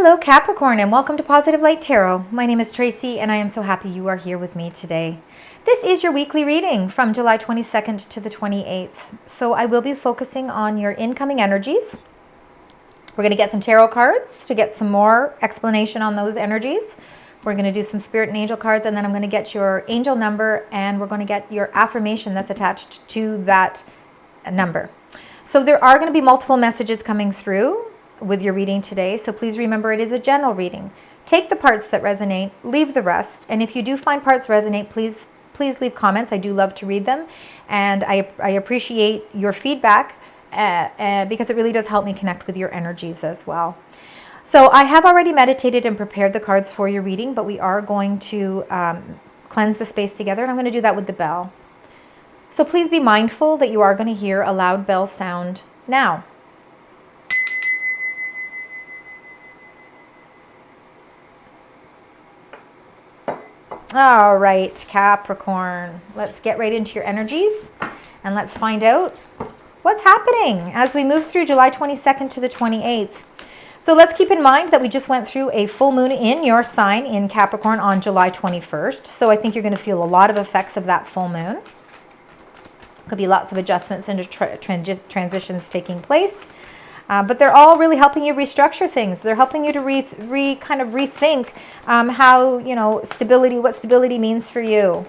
Hello Capricorn, and welcome to Positive Light Tarot. My name is Tracy and I am so happy you are here with me today. This is your weekly reading from July 22nd to the 28th. So I will be focusing on your incoming energies. We're going to get some tarot cards to get some more explanation on those energies. We're going to do some spirit and angel cards, and then I'm going to get your angel number and we're going to get your affirmation that's attached to that number. So there are going to be multiple messages coming through with your reading today, so please remember it is a general reading. Take the parts that resonate, leave the rest, and if you do find parts resonate, please leave comments. I do love to read them, and I appreciate your feedback because it really does help me connect with your energies as well. So I have already meditated and prepared the cards for your reading, but we are going to cleanse the space together, and I'm going to do that with the bell. So please be mindful that you are going to hear a loud bell sound now. All right, Capricorn, let's get right into your energies and let's find out what's happening as we move through July 22nd to the 28th. So let's keep in mind that we just went through a full moon in your sign in Capricorn on July 21st. So I think you're going to feel a lot of effects of that full moon. Could be lots of adjustments and transitions taking place. But they're all really helping you restructure things. They're helping you to kind of rethink how, what stability means for you.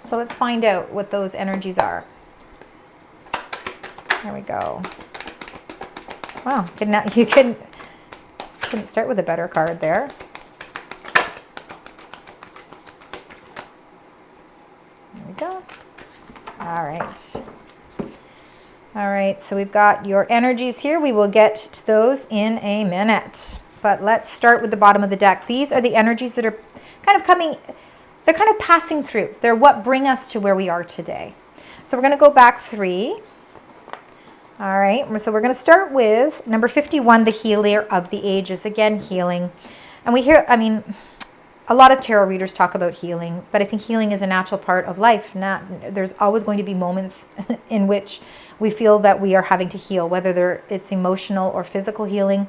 So let's find out what those energies are. There we go. Wow, you couldn't start with a better card there. There we go. All right. All right, so we've got your energies here. We will get to those in a minute. But let's start with the bottom of the deck. These are the energies that are kind of they're kind of passing through. They're what bring us to where we are today. So we're going to go back 3. All right, so we're going to start with number 51, the healer of the ages. Again, healing. And we hear, a lot of tarot readers talk about healing, but I think healing is a natural part of life. There's always going to be moments in which we feel that we are having to heal, whether it's emotional or physical healing.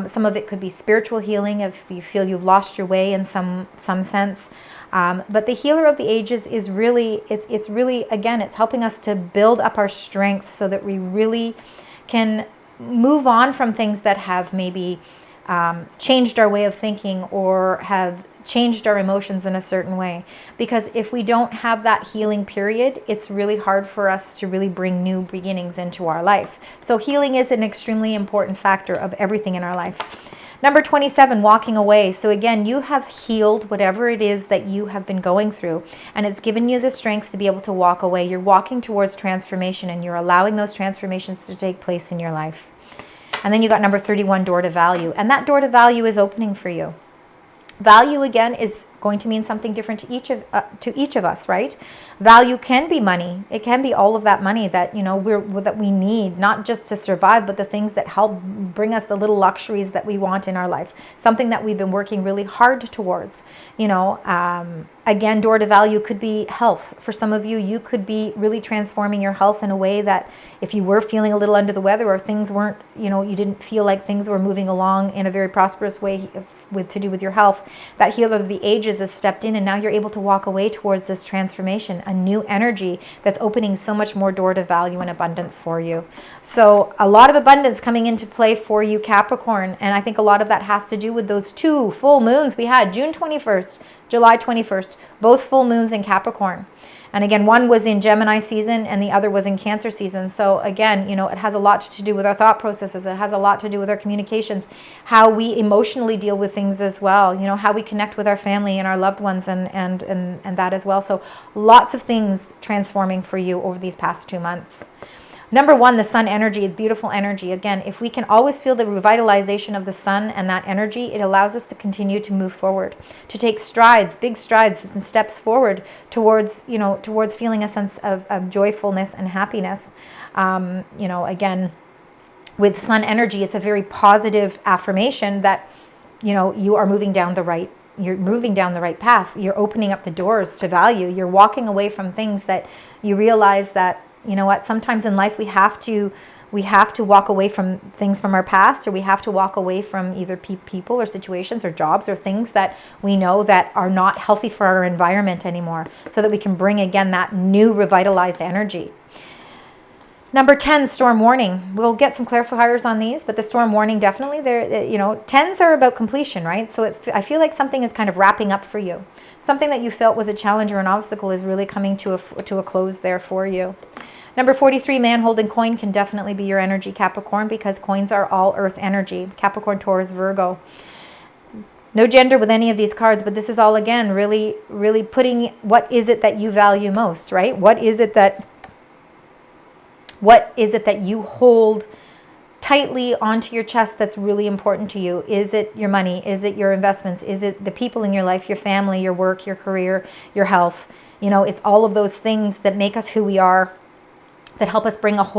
Some of it could be spiritual healing if you feel you've lost your way in some sense. But the healer of the ages is really, it's really, again, it's helping us to build up our strength so that we really can move on from things that have maybe changed our way of thinking or have changed our emotions in a certain way. Because if we don't have that healing period, it's really hard for us to really bring new beginnings into our life. So healing is an extremely important factor of everything in our life. Number 27, walking away. So again, you have healed whatever it is that you have been going through, and it's given you the strength to be able to walk away. You're walking towards transformation, and you're allowing those transformations to take place in your life. And then you got number 31, door to value. And that door to value is opening for you. Value, again, is going to mean something different to each of us, right? Value can be money. It can be all of that money that, that we need, not just to survive, but the things that help bring us the little luxuries that we want in our life. Something that we've been working really hard towards. Again, door to value could be health. For some of you, you could be really transforming your health in a way that if you were feeling a little under the weather or things weren't, you didn't feel like things were moving along in a very prosperous way to do with your health, that healer of the ages has stepped in, and now you're able to walk away towards this transformation, a new energy that's opening so much more door to value and abundance for you. So a lot of abundance coming into play for you, Capricorn, and I think a lot of that has to do with those 2 full moons we had, June 21st, July 21st, both full moons in Capricorn. And again, one was in Gemini season and the other was in Cancer season. So again, it has a lot to do with our thought processes. It has a lot to do with our communications, how we emotionally deal with things as well, how we connect with our family and our loved ones and that as well. So lots of things transforming for you over these past 2 months. Number 1, the sun energy, beautiful energy. Again, if we can always feel the revitalization of the sun and that energy, it allows us to continue to move forward, to take strides, big strides and steps forward towards feeling a sense of joyfulness and happiness. Again, with sun energy, it's a very positive affirmation that, you are moving down the right path. You're opening up the doors to value. You're walking away from things that you realize that, sometimes in life we have to we have to walk away from things from our past, or we have to walk away from either people or situations or jobs or things that we know that are not healthy for our environment anymore, so that we can bring again that new revitalized energy. Number 10, storm warning. We'll get some clarifiers on these, but the storm warning definitely, there, you know, 10s are about completion, right? So I feel like something is kind of wrapping up for you. Something that you felt was a challenge or an obstacle is really coming to a close there for you. Number 43, man holding coin, can definitely be your energy, Capricorn, because coins are all earth energy. Capricorn, Taurus, Virgo. No gender with any of these cards, but this is all, again, really, really putting what is it that you value most, right? What is it that you hold tightly onto your chest that's really important to you? Is it your money? Is it your investments? Is it the people in your life, your family, your work, your career, your health? You know, it's all of those things that make us who we are, that help us bring us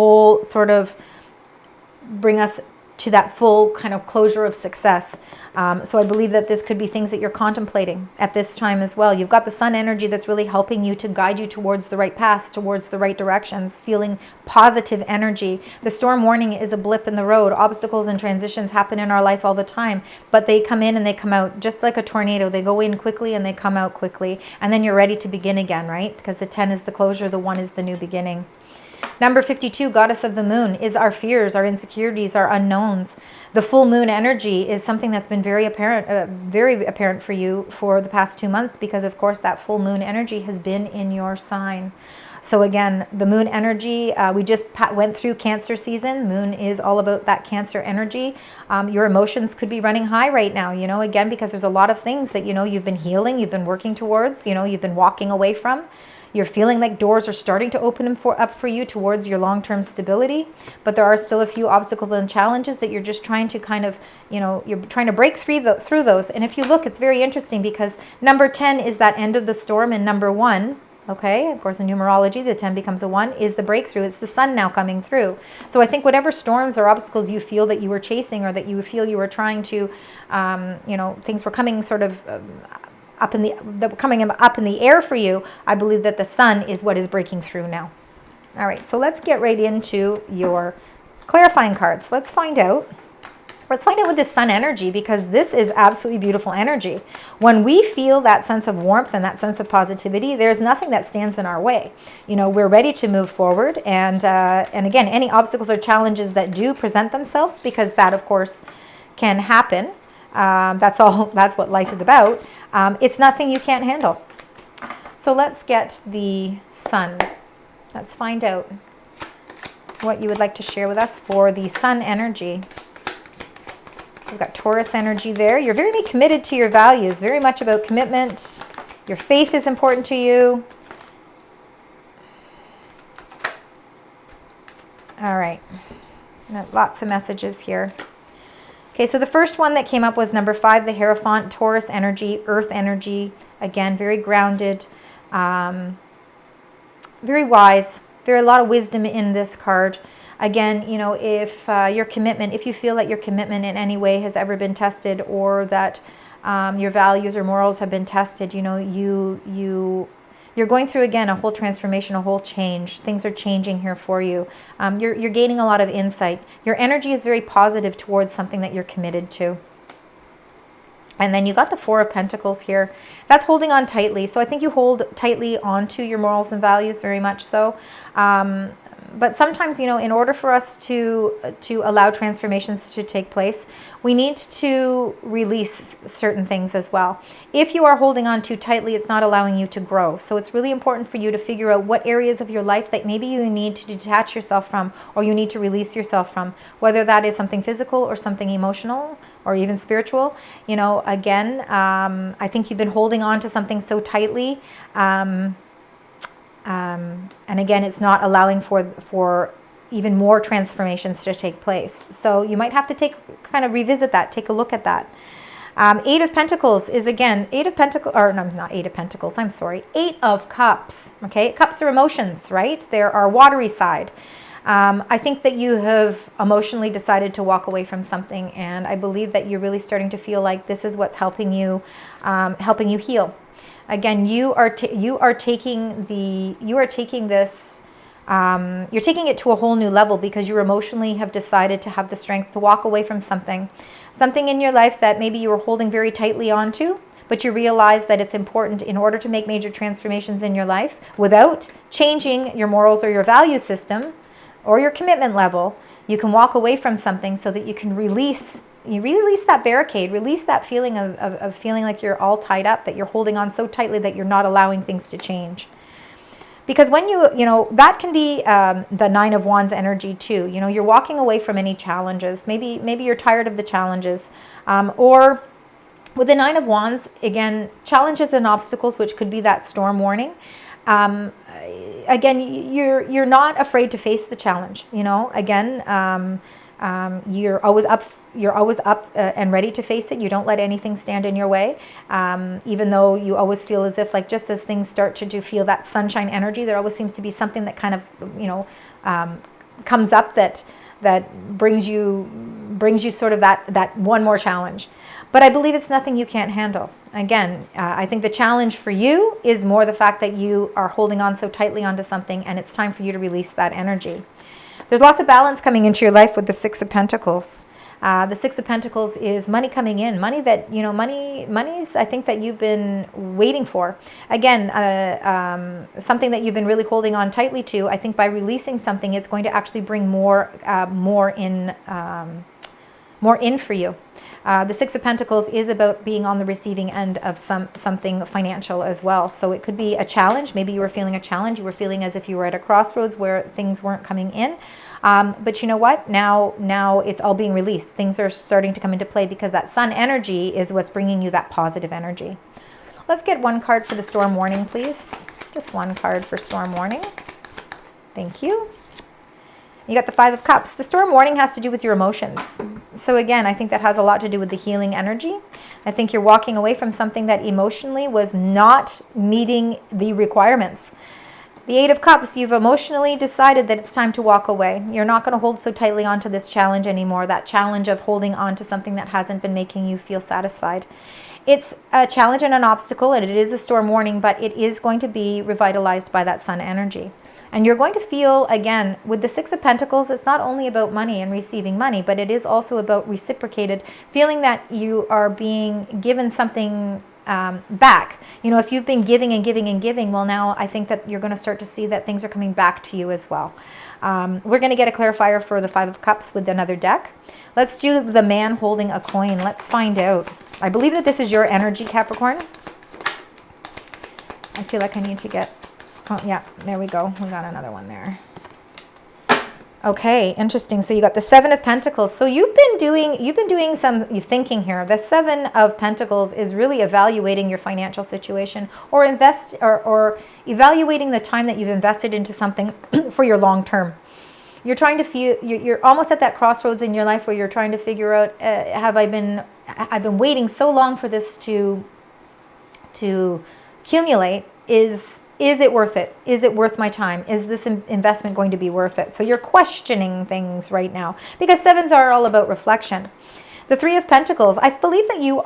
to that full kind of closure of success. So I believe that this could be things that you're contemplating at this time as well. You've got the sun energy that's really helping you to guide you towards the right paths, towards the right directions, feeling positive energy. The storm warning is a blip in the road. Obstacles and transitions happen in our life all the time, but they come in and they come out just like a tornado. They go in quickly and they come out quickly, and then you're ready to begin again, right? Because the 10 is the closure, the 1 is the new beginning. Number 52, goddess of the moon, is our fears, our insecurities, our unknowns. The full moon energy is something that's been very apparent for you for the past 2 months, because of course that full moon energy has been in your sign. So again, the moon energy, we just went through Cancer season. Moon is all about that Cancer energy. Your emotions could be running high right now, you know, again, because there's a lot of things that, you know, you've been healing, you've been working towards, you know, you've been walking away from. You're feeling like doors are starting to open up for you towards your long-term stability, but there are still a few obstacles and challenges that you're just trying to kind of, you know, you're trying to break through those. And if you look, it's very interesting, because number 10 is that end of the storm, and number 1, okay, of course in numerology, the 10 becomes a 1, is the breakthrough. It's the sun now coming through. So I think whatever storms or obstacles you feel that you were chasing, or that you feel you were trying to, you know, things were coming sort of coming up in the air for you, I believe that the sun is what is breaking through now. All right, so let's get right into your clarifying cards. Let's find out with this sun energy, because this is absolutely beautiful energy. When we feel that sense of warmth and that sense of positivity, there's nothing that stands in our way. You know, we're ready to move forward, and again, any obstacles or challenges that do present themselves, because that of course can happen. That's what life is about. It's nothing you can't handle. So let's get the sun. Let's find out what you would like to share with us for the sun energy. We've got Taurus energy there. You're very committed to your values, very much about commitment. Your faith is important to you. All right. Lots of messages here. Okay, so the first one that came up was number 5, the Hierophant, Taurus energy, earth energy. Again, very grounded, very wise. There's a lot of wisdom in this card. Again, you know, if if you feel that your commitment in any way has ever been tested, or that your values or morals have been tested, you know, you're going through, again, a whole transformation, a whole change. Things are changing here for you. You're gaining a lot of insight. Your energy is very positive towards something that you're committed to. And then you got the 4 of Pentacles here. That's holding on tightly. So I think you hold tightly onto your morals and values, very much so. But sometimes, you know, in order for us to allow transformations to take place, we need to release certain things as well. If you are holding on too tightly, it's not allowing you to grow. So it's really important for you to figure out what areas of your life that maybe you need to detach yourself from, or you need to release yourself from, whether that is something physical or something emotional or even spiritual. You know, again, I think you've been holding on to something so tightly. And again, it's not allowing for even more transformations to take place. So you might have to revisit that, take a look at that. 8 of Pentacles is, again, 8 of Pentacles, or no, not 8 of Pentacles, I'm sorry, 8 of Cups, okay? Cups are emotions, right? They're our watery side. I think that you have emotionally decided to walk away from something, and I believe that you're really starting to feel like this is what's helping you heal. Again, you are taking this You're taking it to a whole new level because you emotionally have decided to have the strength to walk away from something in your life that maybe you were holding very tightly onto, but you realize that it's important in order to make major transformations in your life without changing your morals or your value system or your commitment level. You can walk away from something so that you can release that barricade, release that feeling of feeling like you're all tied up, that you're holding on so tightly that you're not allowing things to change. Because when that can be the Nine of Wands energy too. You're walking away from any challenges. Maybe you're tired of the challenges. Or with the Nine of Wands, again, challenges and obstacles, which could be that storm warning. Again, you're not afraid to face the challenge. Again, you're always up and ready to face it. You don't let anything stand in your way, even though you always feel as if, like, just as things start to feel that sunshine energy, there always seems to be something that kind of comes up that brings you sort of that one more challenge. But I believe it's nothing you can't handle. Again, I think the challenge for you is more the fact that you are holding on so tightly onto something, and it's time for you to release that energy. There's lots of balance coming into your life with the Six of Pentacles. The Six of Pentacles is money coming in, money that, money's, I think, that you've been waiting for. Again, something that you've been really holding on tightly to. I think by releasing something, it's going to actually bring more in for you. The Six of Pentacles is about being on the receiving end of something financial as well. So it could be a challenge. Maybe you were feeling a challenge. You were feeling as if you were at a crossroads where things weren't coming in. But you know what? Now it's all being released. Things are starting to come into play because that sun energy is what's bringing you that positive energy. Let's get one card for the storm warning, please. Just one card for storm warning. Thank you. You got the Five of Cups. The storm warning has to do with your emotions. So again, I think that has a lot to do with the healing energy. I think you're walking away from something that emotionally was not meeting the requirements. The Eight of Cups, you've emotionally decided that it's time to walk away. You're not going to hold so tightly onto this challenge anymore, that challenge of holding on to something that hasn't been making you feel satisfied. It's a challenge and an obstacle, and it is a storm warning, but it is going to be revitalized by that sun energy. And you're going to feel, again, with the Six of Pentacles, it's not only about money and receiving money, but it is also about reciprocated, feeling that you are being given something back. If you've been giving and giving and giving, well, now I think that you're going to start to see that things are coming back to you as well. We're going to get a clarifier for the Five of Cups with another deck. Let's do the man holding a coin. Let's find out. I believe that this is your energy, Capricorn. I feel like I need to get... Oh, yeah, there we go. We got another one there. Okay, interesting. So you got the Seven of Pentacles. So you've been doing some thinking here. The Seven of Pentacles is really evaluating your financial situation or evaluating the time that you've invested into something for your long term. You're trying to feel, you're almost at that crossroads in your life where you're trying to figure out, I've been waiting so long for this to accumulate. Is it worth it? Is it worth my time? Is this investment going to be worth it? So you're questioning things right now because sevens are all about reflection. The Three of Pentacles, I believe that you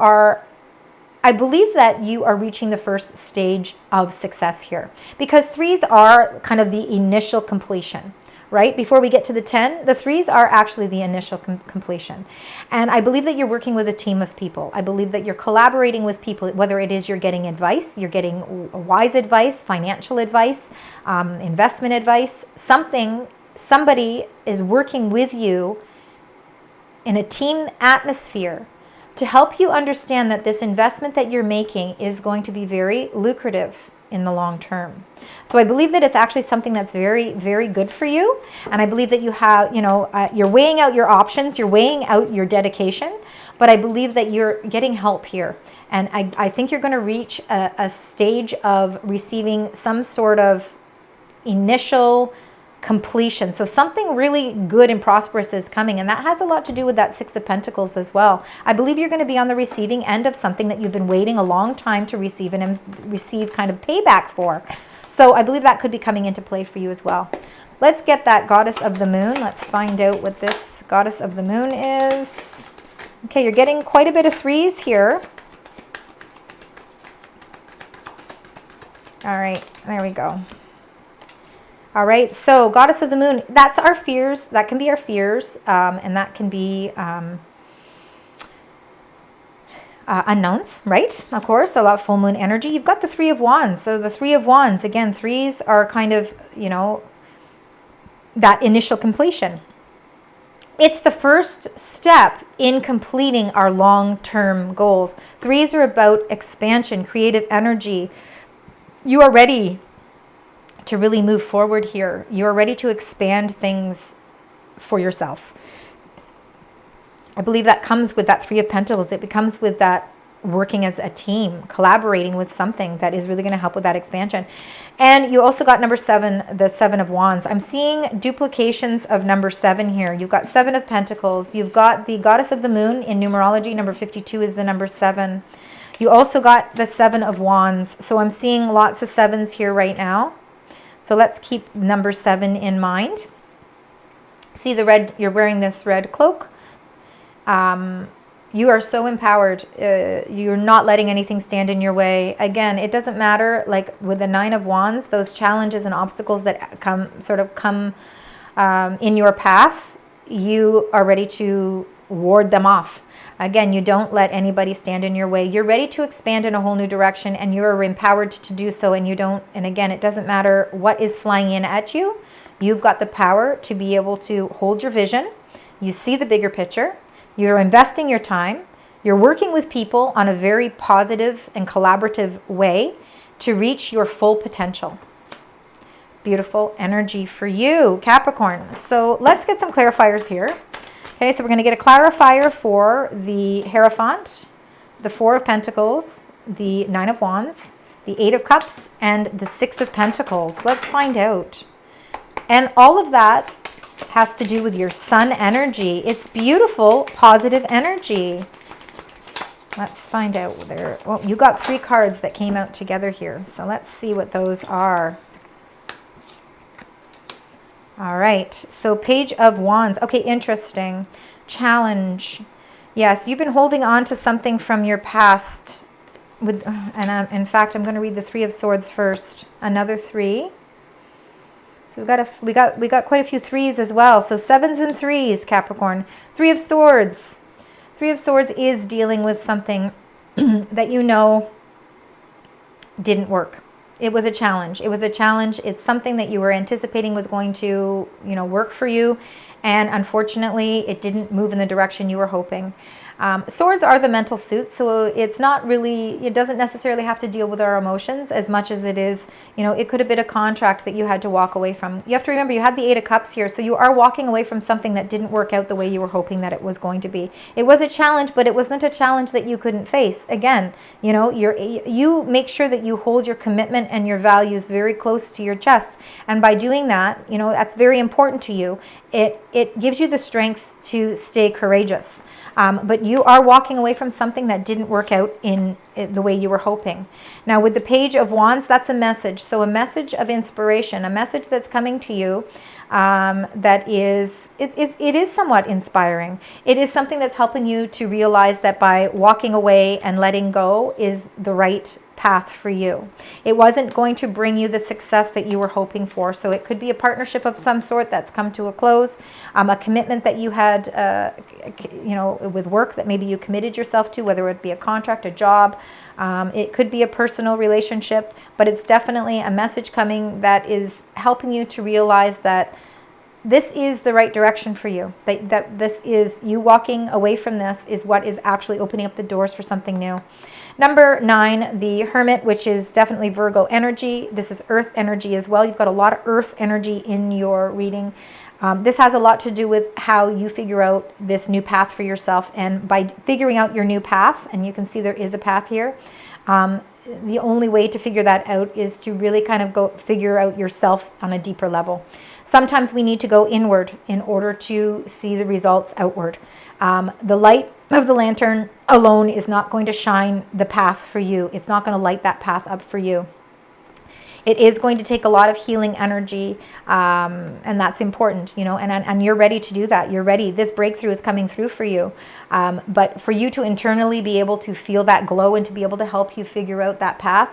are reaching the first stage of success here because threes are kind of the initial completion. Right? Before we get to the 10, the threes are actually the initial completion. And I believe that you're working with a team of people. I believe that you're collaborating with people, whether it is you're getting advice, you're getting wise advice, financial advice, investment advice, somebody is working with you in a team atmosphere to help you understand that this investment that you're making is going to be very lucrative in the long term. So I believe that it's actually something that's very, very good for you. And I believe that you have, you're weighing out your options, you're weighing out your dedication, but I believe that you're getting help here. And I think you're going to reach a stage of receiving some sort of initial completion. So something really good and prosperous is coming, and that has a lot to do with that Six of Pentacles as well. I believe you're going to be on the receiving end of something that you've been waiting a long time to receive and receive kind of payback for. So I believe that could be coming into play for you as well. Let's get that Goddess of the Moon. Let's find out what this Goddess of the Moon is. Okay, you're getting quite a bit of threes here. All right, there we go. All right, so Goddess of the Moon, that's our fears. That can be our fears, and that can be unknowns, right? Of course, a lot of full moon energy. You've got the Three of Wands. So the Three of Wands, again, threes are kind of, you know, that initial completion. It's the first step in completing our long-term goals. Threes are about expansion, creative energy. You are ready to really move forward here. You are ready to expand things for yourself. I believe that comes with that Three of Pentacles. It becomes with that working as a team, collaborating with something that is really going to help with that expansion. And you also got number 7, the Seven of Wands. I'm seeing duplications of number 7 here. You've got 7 of Pentacles. You've got the Goddess of the Moon in numerology. Number 52 is the number 7. You also got the 7 of Wands. So I'm seeing lots of 7s here right now. So let's keep number 7 in mind. See the red, you're wearing this red cloak. You are so empowered. You're not letting anything stand in your way. Again, it doesn't matter, like with the 9 of Wands, those challenges and obstacles that come in your path, you are ready to ward them off. Again, you don't let anybody stand in your way. You're ready to expand in a whole new direction, and you're empowered to do so. And again, it doesn't matter what is flying in at you. You've got the power to be able to hold your vision. You see the bigger picture. You're investing your time. You're working with people on a very positive and collaborative way to reach your full potential. Beautiful energy for you, Capricorn. So let's get some clarifiers here. Okay, so we're going to get a clarifier for the Hierophant, the 4 of Pentacles, the 9 of Wands, the 8 of Cups, and the 6 of Pentacles. Let's find out. And all of that has to do with your sun energy. It's beautiful, positive energy. Let's find out there. Well, you got 3 cards that came out together here. So let's see what those are. All right, so Page of Wands. Okay, interesting. Challenge. Yes, you've been holding on to something from your past. In fact, I'm going to read the 3 of Swords first. Another 3. So we got quite a few 3s as well. So 7s and 3s, Capricorn. 3 of Swords. 3 of Swords is dealing with something that you know didn't work. It was a challenge. It was a challenge. It's something that you were anticipating was going to, work for you. And unfortunately, it didn't move in the direction you were hoping. Swords are the mental suits, so it's not really, it doesn't necessarily have to deal with our emotions as much as it is, it could have been a contract that you had to walk away from. You have to remember, you had the 8 of Cups here, so you are walking away from something that didn't work out the way you were hoping that it was going to be. It was a challenge, but it wasn't a challenge that you couldn't face. Again, you make sure that you hold your commitment and your values very close to your chest. And by doing that, that's very important to you. It gives you the strength to stay courageous. But you are walking away from something that didn't work out in the way you were hoping. Now, with the Page of Wands, that's a message. So a message of inspiration, a message that's coming to you that is, it is somewhat inspiring. It is something that's helping you to realize that by walking away and letting go is the right path for you. It wasn't going to bring you the success that you were hoping for. So it could be a partnership of some sort that's come to a close, a commitment that you had, with work that maybe you committed yourself to, whether it be a contract, a job. It could be a personal relationship, but it's definitely a message coming that is helping you to realize that this is the right direction for you. That this is, you walking away from this is what is actually opening up the doors for something new. Number 9, the Hermit, which is definitely Virgo energy. This is earth energy as well. You've got a lot of earth energy in your reading. This has a lot to do with how you figure out this new path for yourself. And by figuring out your new path, and you can see there is a path here, the only way to figure that out is to really kind of go figure out yourself on a deeper level. Sometimes we need to go inward in order to see the results outward. The light of the lantern alone is not going to shine the path for you. It's not going to light that path up for you. It is going to take a lot of healing energy, and that's important, and you're ready to do that. You're ready. This breakthrough is coming through for you. But for you to internally be able to feel that glow and to be able to help you figure out that path,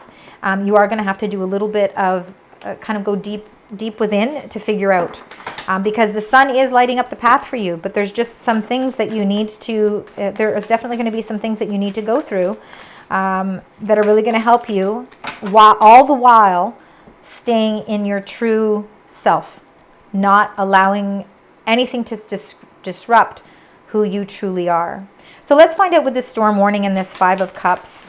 you are going to have to do a little bit of kind of go deep deep within to figure out. Because the sun is lighting up the path for you, but there's just some things that you need to, there is definitely going to be some things that you need to go through that are really going to help you, while all the while staying in your true self, not allowing anything to disrupt who you truly are. So let's find out with this storm warning and this Five of Cups.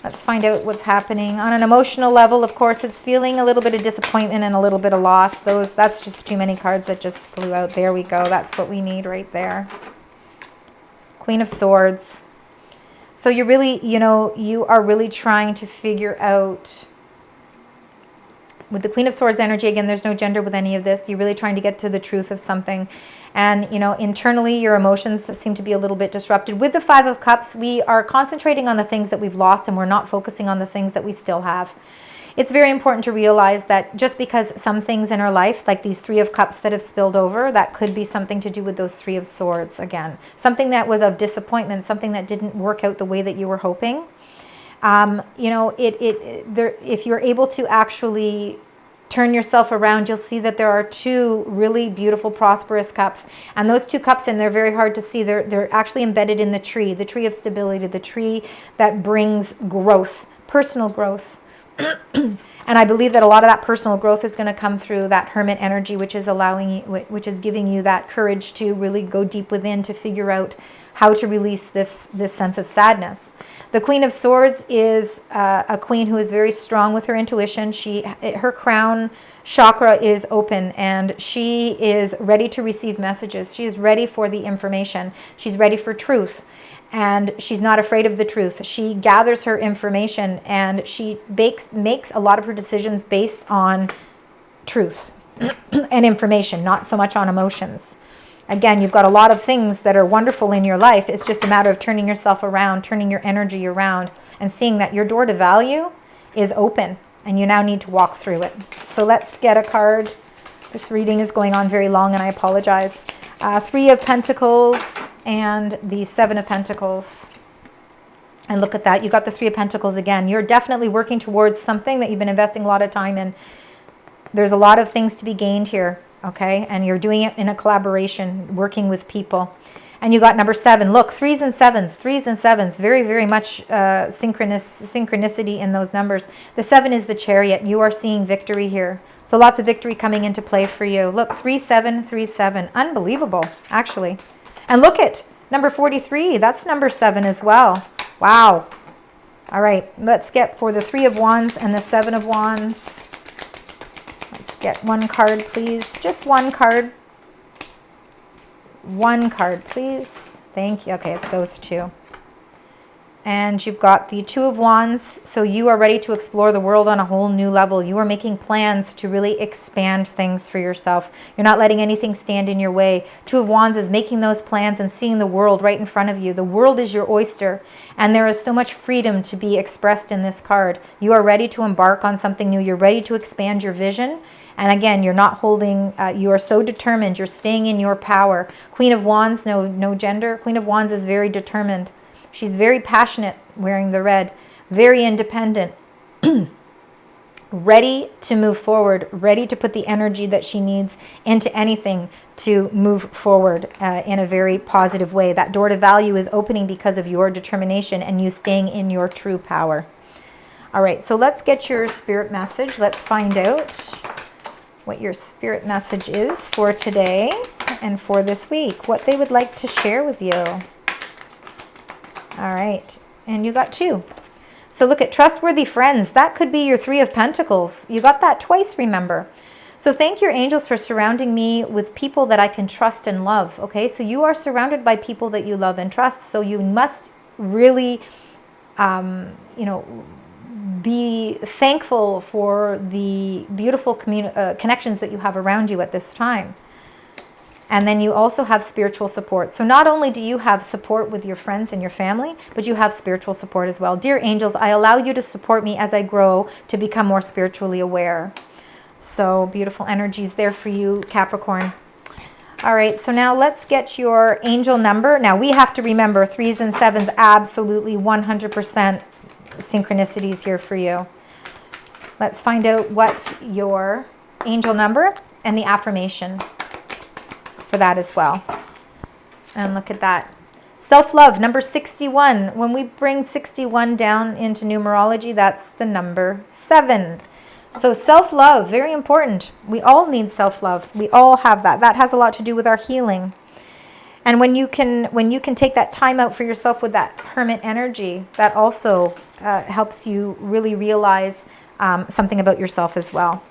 Let's find out what's happening. On an emotional level, of course, it's feeling a little bit of disappointment and a little bit of loss. That's just too many cards that just flew out. There we go. That's what we need right there. Queen of Swords. So you're really, you are really trying to figure out, with the Queen of Swords energy, again, there's no gender with any of this. You're really trying to get to the truth of something. And, internally, your emotions seem to be a little bit disrupted. With the Five of Cups, we are concentrating on the things that we've lost, and we're not focusing on the things that we still have. It's very important to realize that just because some things in our life, like these Three of Cups that have spilled over, that could be something to do with those Three of Swords again. Something that was of disappointment, something that didn't work out the way that you were hoping. If you're able to actually turn yourself around, you'll see that there are two really beautiful, prosperous cups. And those two cups, and they're very hard to see, they're actually embedded in the tree of stability, the tree that brings growth, personal growth. And I believe that a lot of that personal growth is going to come through that Hermit energy, which is giving you that courage to really go deep within to figure out how to release this sense of sadness. The Queen of Swords is a queen who is very strong with her intuition. Her crown chakra is open, and she is ready to receive messages. She is ready for the information. She's ready for truth, and she's not afraid of the truth. She gathers her information, and she makes a lot of her decisions based on truth and information, not so much on emotions. Again, you've got a lot of things that are wonderful in your life. It's just a matter of turning yourself around, turning your energy around, and seeing that your door to value is open, and you now need to walk through it. So let's get a card. This reading is going on very long, and I apologize. Three of Pentacles and the Seven of Pentacles. And look at that. You got the Three of Pentacles again. You're definitely working towards something that you've been investing a lot of time in. There's a lot of things to be gained here. Okay, and you're doing it in a collaboration, working with people. And you got number 7. Look, threes and sevens. Very, very much synchronicity in those numbers. The 7 is the Chariot. You are seeing victory here. So lots of victory coming into play for you. Look, 3737. Unbelievable, actually. And look at number 43. That's number 7 as well. Wow. All right, let's get for the Three of Wands and the Seven of Wands. Get one card, please. Just one card. One card, please. Thank you. Okay, it's those two. And you've got the Two of Wands. So you are ready to explore the world on a whole new level. You are making plans to really expand things for yourself. You're not letting anything stand in your way. Two of Wands is making those plans and seeing the world right in front of you. The world is your oyster, and there is so much freedom to be expressed in this card. You are ready to embark on something new. You're ready to expand your vision. And again, you're not holding, you are so determined. You're staying in your power. Queen of Wands, no gender. Queen of Wands is very determined. She's very passionate, wearing the red, very independent, ready to move forward, ready to put the energy that she needs into anything to move forward in a very positive way. That door to value is opening because of your determination and you staying in your true power. All right, so let's get your spirit message. Let's find out what your spirit message is for today and for this week, what they would like to share with you. All right, and you got 2. So look at trustworthy friends. That could be your Three of Pentacles. You got that twice, remember. So thank your angels for surrounding me with people that I can trust and love. Okay, so you are surrounded by people that you love and trust. So you must really, be thankful for the beautiful connections that you have around you at this time. And then you also have spiritual support. So not only do you have support with your friends and your family, but you have spiritual support as well. Dear angels, I allow you to support me as I grow to become more spiritually aware. So beautiful energies there for you, Capricorn. All right, so now let's get your angel number. Now we have to remember 3s and 7s, absolutely 100% synchronicities here for you. Let's find out what your angel number and the affirmation for that as well. And look at that. Self-love, number 61. When we bring 61 down into numerology, that's the number 7. So self-love, very important. We all need self-love. We all have that. That has a lot to do with our healing. And when you can take that time out for yourself with that hermit energy, that also helps you really realize something about yourself as well.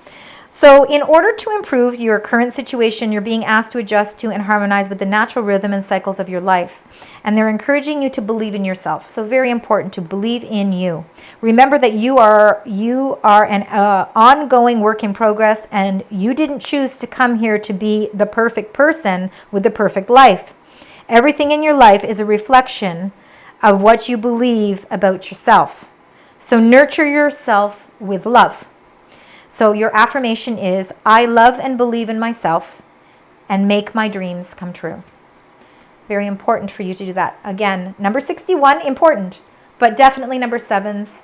So in order to improve your current situation, you're being asked to adjust to and harmonize with the natural rhythm and cycles of your life. And they're encouraging you to believe in yourself. So very important to believe in you. Remember that you are an ongoing work in progress, and you didn't choose to come here to be the perfect person with the perfect life. Everything in your life is a reflection of what you believe about yourself. So nurture yourself with love. So your affirmation is, I love and believe in myself and make my dreams come true. Very important for you to do that. Again, number 61, important, but definitely number 7's,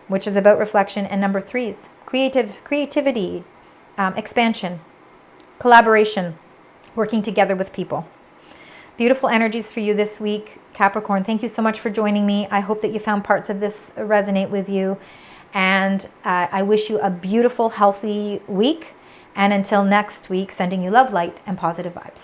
which is about reflection, and number 3's, creativity, expansion, collaboration, working together with people. Beautiful energies for you this week, Capricorn. Thank you so much for joining me. I hope that you found parts of this resonate with you. And I wish you a beautiful, healthy week. And until next week, sending you love, light, and positive vibes.